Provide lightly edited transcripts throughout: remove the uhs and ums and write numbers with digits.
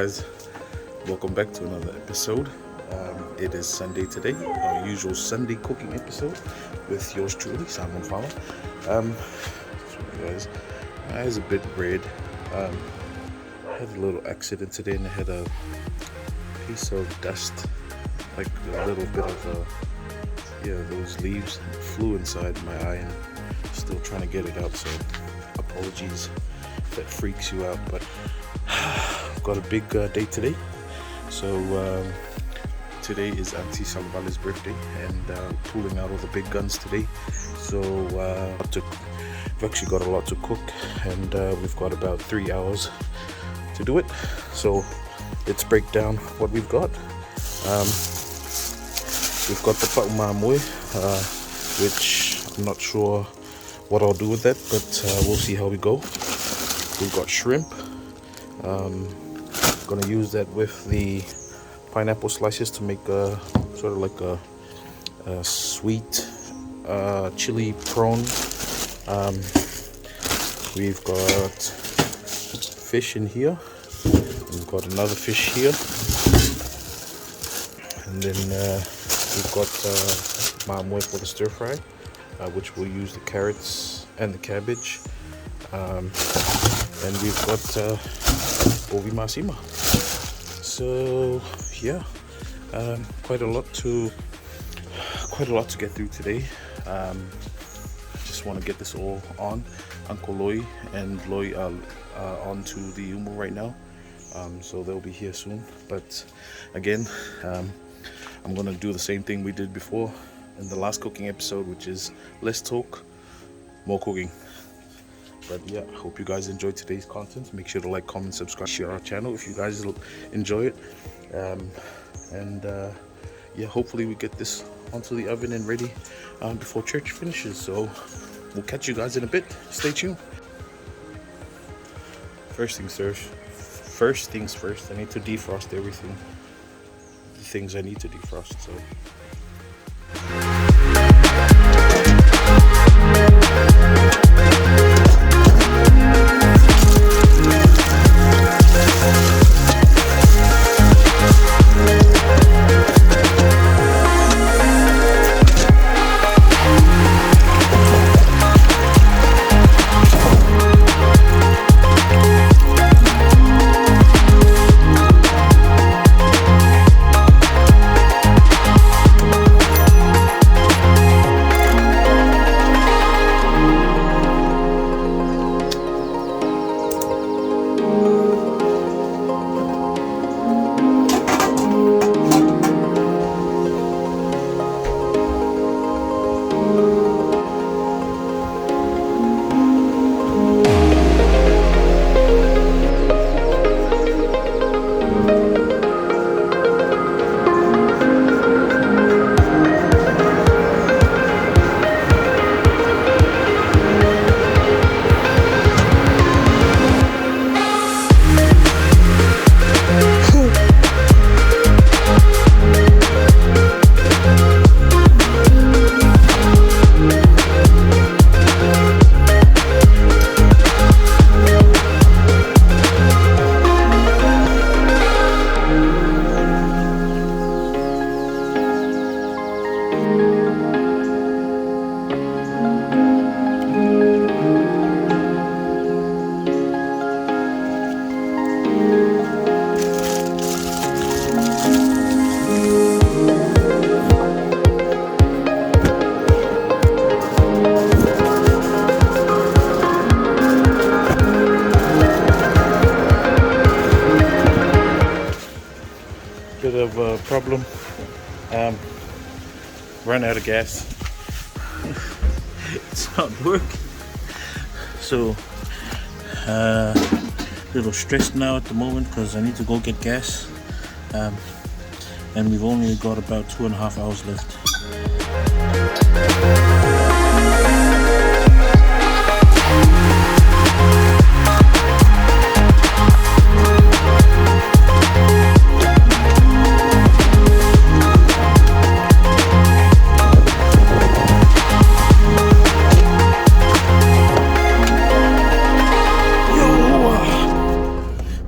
guys, welcome back to another episode. It is Sunday today, our usual Sunday cooking episode with yours truly, Samoanfarmer. So guys, my eyes a bit red. I had a little accident today and I had a piece of dust, like a little bit of those leaves flew inside my eye and still trying to get it out, so apologies if that freaks you out, but I've got a big day today. So today is Auntys Birthday and pulling out all the big guns today. So we've actually got a lot to cook and we've got about 3 hours to do it. So let's break down what we've got. We've got the prawn, which I'm not sure what I'll do with that, but we'll see how we go. We've got shrimp. Gonna use that with the pineapple slices to make a sort of like a sweet chili prawn. We've got fish in here. We've got another fish here, and then we've got mamoe for the stir fry, which we'll use the carrots and the cabbage, and we've got ovi masima. So yeah, quite a lot to get through today. Just want to get this all on. Uncle Loi and Loi are on to the umo right now, so they'll be here soon. But again, I'm gonna do the same thing we did before in the last cooking episode, which is less talk, more cooking. But yeah, I hope you guys enjoyed today's content. Make sure to like, comment, subscribe, share our channel if you guys enjoy it. Yeah, hopefully we get this onto the oven and ready before church finishes. So we'll catch you guys in a bit. Stay tuned. First things first, I need to defrost everything. The things I need to defrost, so. Bit of a problem. Ran out of gas. It's not working. So a little stressed now at the moment because I need to go get gas. And we've only got about 2.5 hours left.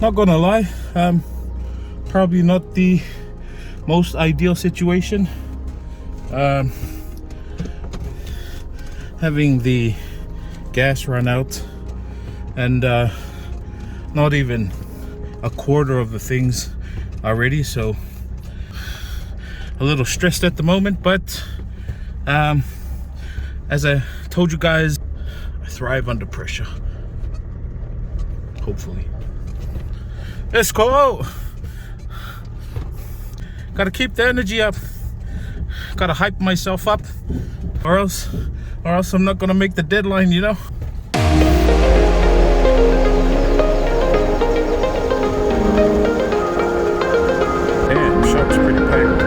Not gonna lie, probably not the most ideal situation. Having the gas run out and not even a quarter of the things are ready, so a little stressed at the moment. But as I told you guys, I thrive under pressure. Hopefully. Let's go. Gotta keep the energy up. Gotta hype myself up, or else I'm not gonna make the deadline, you know. Damn, shop's pretty packed.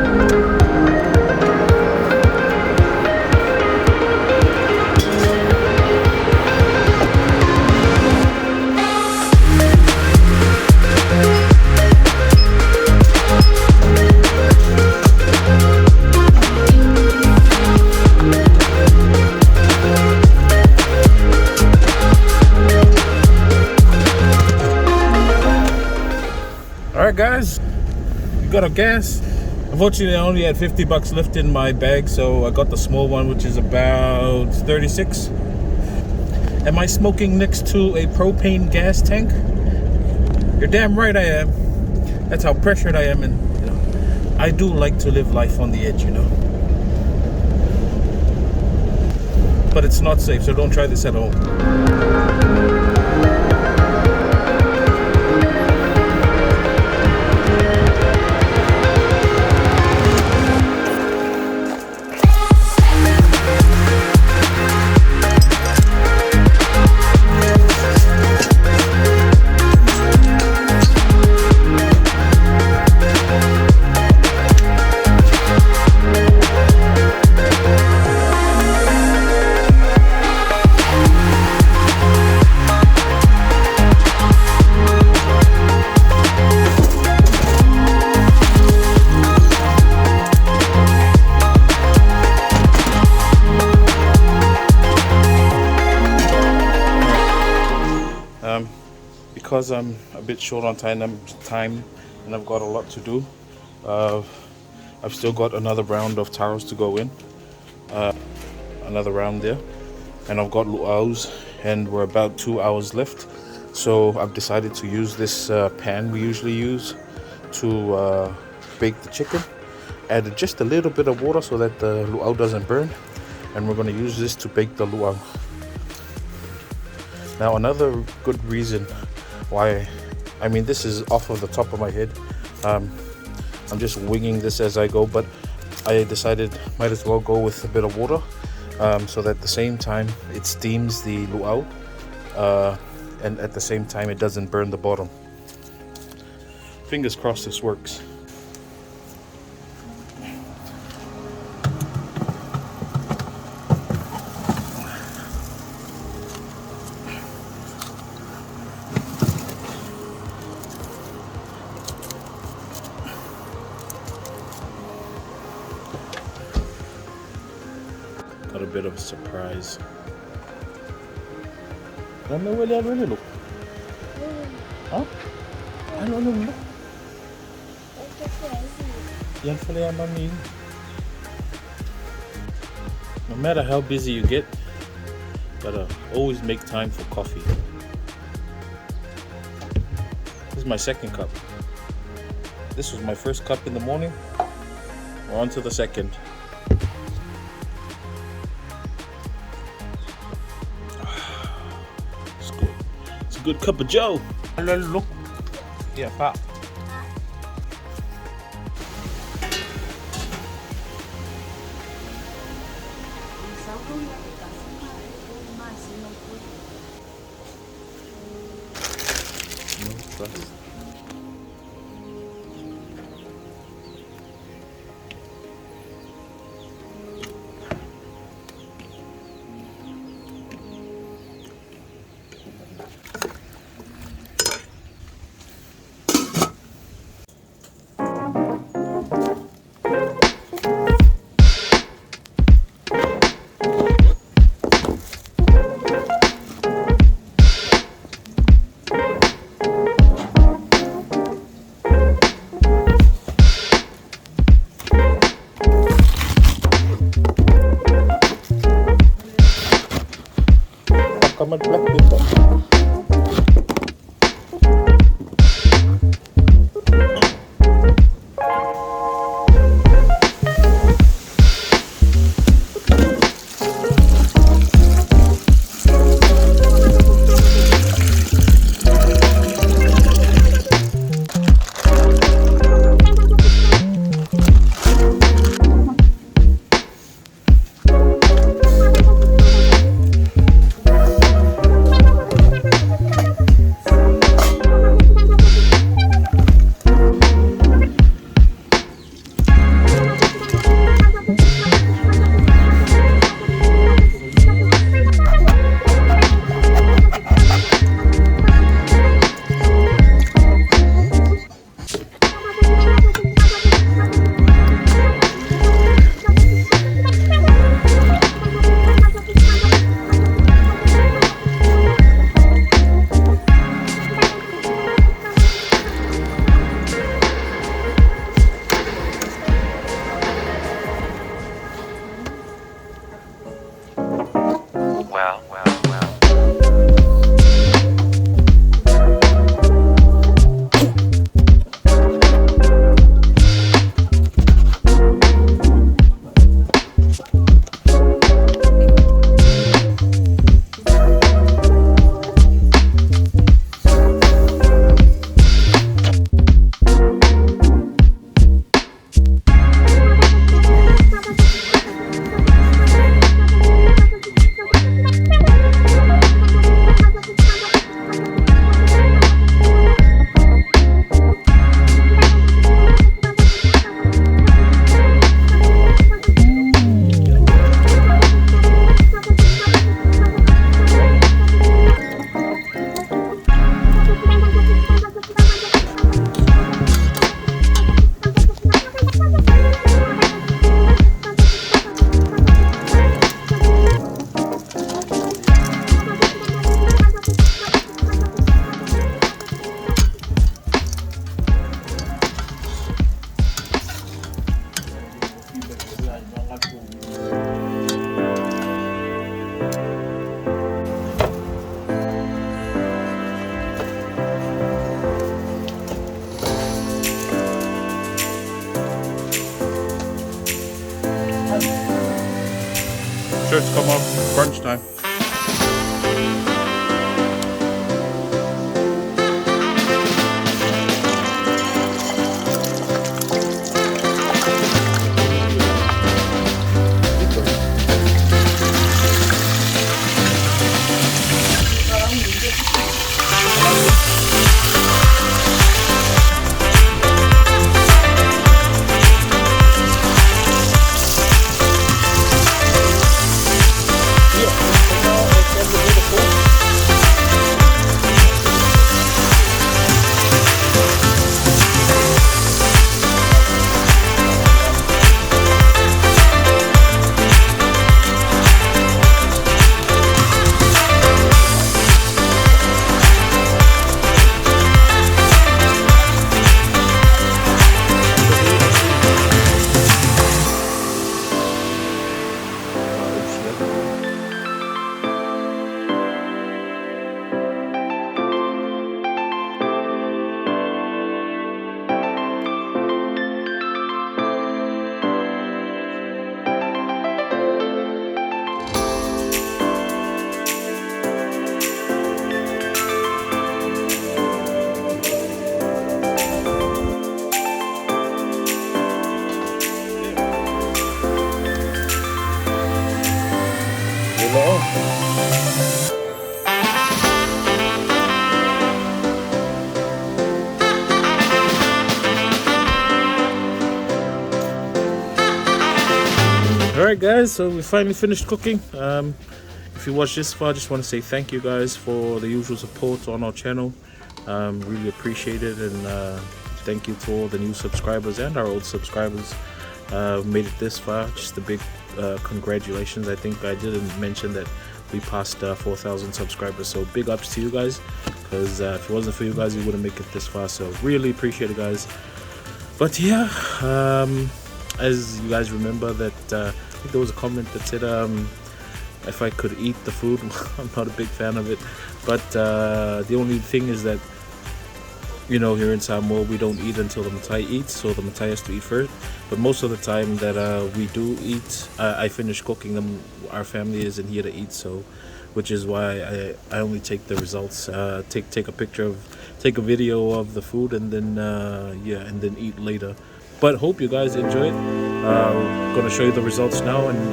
Alright guys, we got our gas. Unfortunately I only had 50 bucks left in my bag, so I got the small one, which is about 36. Am I smoking next to a propane gas tank? You're damn right I am. That's how pressured I am, and you know, I do like to live life on the edge, you know. But it's not safe, so don't try this at home. Because I'm a bit short on time and I've got a lot to do, I've still got another round of taros to go in, another round there, and I've got luau's, and we're about 2 hours left. So I've decided to use this pan we usually use to bake the chicken. Added just a little bit of water so that the luau doesn't burn, and we're going to use this to bake the luau. Now another good reason why, I mean this is off of the top of my head, I'm just winging this as I go, but I decided might as well go with a bit of water, so that at the same time it steams the luau, and at the same time it doesn't burn the bottom. Fingers crossed this works. Got a bit of a surprise. Huh? I don't know. No matter how busy you get, gotta always make time for coffee. This is my second cup. This was my first cup in the morning. We're on to the second. It's good. It's a good cup of joe. Look. Yeah, pop. common black pepper. Shirts come off, crunch time. Alright guys, so we finally finished cooking. If you watched this far, I just want to say thank you guys for the usual support on our channel. Really appreciate it, and thank you to all the new subscribers and our old subscribers. Made it this far. Just a big congratulations. I think I didn't mention that we passed 4,000 subscribers, so big ups to you guys, because if it wasn't for you guys, we wouldn't make it this far. So really appreciate it, guys. But yeah, as you guys remember that I think there was a comment that said if I could eat the food. I'm not a big fan of it, but the only thing is that, you know, here in Samoa we don't eat until the Matai eats, so the Matai has to eat first. But most of the time that we do eat, I finish cooking them. Our family isn't here to eat, so which is why I only take the results, take a video of the food, and then and then eat later. But hope you guys enjoy it. Gonna show you the results now, and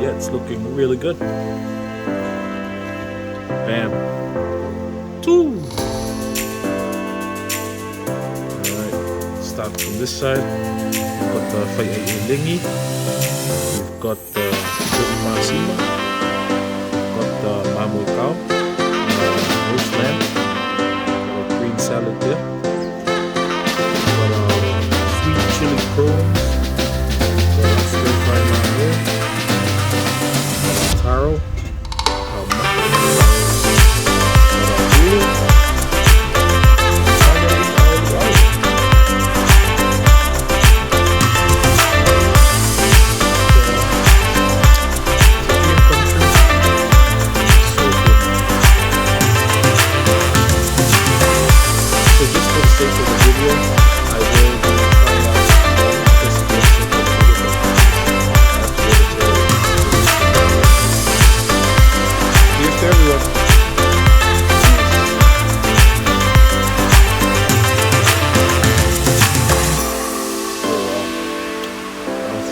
yeah, it's looking really good. Bam. Two. Alright, start from this side. We've got the whaiailingi. We've got the masima. We've got the mamui cow. Roast lamb. Got a green salad there. Got a sweet chili prawns. Got a stir fry down here. Got a taro.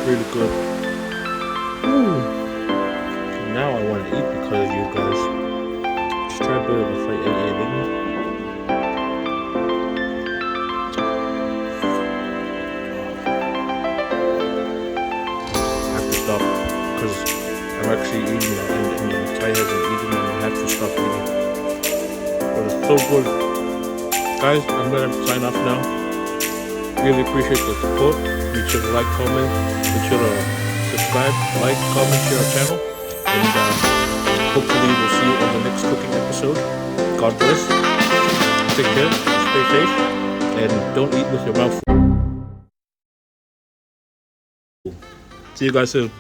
Really good. Ooh. Now I want to eat because you guys. Just try a bit of a whaiailingi. I have to stop because I'm actually eating it, and the Thai hasn't eaten it, and I have to stop eating. But it's so good. Guys, I'm going to sign off now. Really appreciate the support. Make sure to like, comment, make sure to subscribe, like, comment, share our channel, and hopefully we'll see you on the next cooking episode. God bless, take care, stay safe, and don't eat with your mouth full. See you guys soon.